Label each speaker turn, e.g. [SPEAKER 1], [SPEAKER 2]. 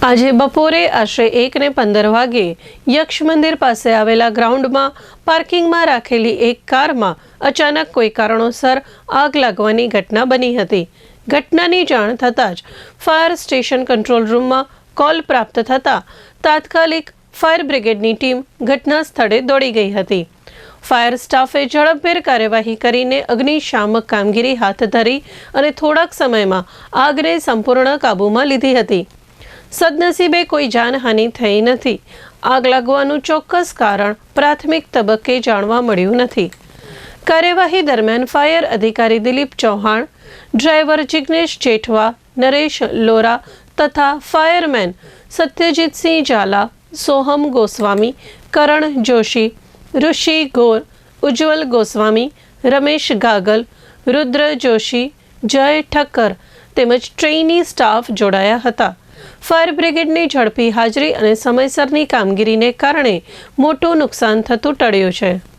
[SPEAKER 1] આજે બપોરે આશરે 1:15 વાગ્યે યક્ષ મંદિર પાસે આવેલા ગ્રાઉન્ડમાં પાર્કિંગમાં રાખેલી એક કારમાં અચાનક કોઈ કારણોસર આગ લાગવાની ઘટના બની હતી। ઘટનાની જાણ થતાં જ ફાયર સ્ટેશન કંટ્રોલ રૂમમાં કોલ પ્રાપ્ત થતાં તાત્કાલિક ફાયર બ્રિગેડની ટીમ ઘટના સ્થળે દોડી ગઈ હતી। ફાયર સ્ટાફે ઝડપભેર કાર્યવાહી કરીને અગ્નિશામક કામગીરી હાથ ધરી અને થોડાક સમયમાં આગને સંપૂર્ણ કાબૂમાં લીધી હતી। સદનસીબે કોઈ જાનહાનિ થઈ નથી। આગ લાગવાનું ચોક્કસ કારણ પ્રાથમિક તબક્કે જાણવા મળ્યું નથી। કાર્યવાહી દરમિયાન ફાયર અધિકારી દિલીપ ચૌહાણ, ડ્રાઈવર જિગ્નેશ જેઠવા, નરેશ લોરા તથા ફાયરમેન સત્યજીતસિંહ ઝાલા, સોહમ ગોસ્વામી, કરણ જોશી, ઋષિ ગોર, ઉજ્જવલ ગોસ્વામી, રમેશ ગાગલ, રુદ્ર જોશી, જય ઠક્કર તેમજ ટ્રેની સ્ટાફ જોડાયા હતા। ફાયર બ્રિગેડની ઝડપી હાજરી અને સમયસરની કામગીરીને કારણે મોટું નુકસાન થતું ટળ્યું છે।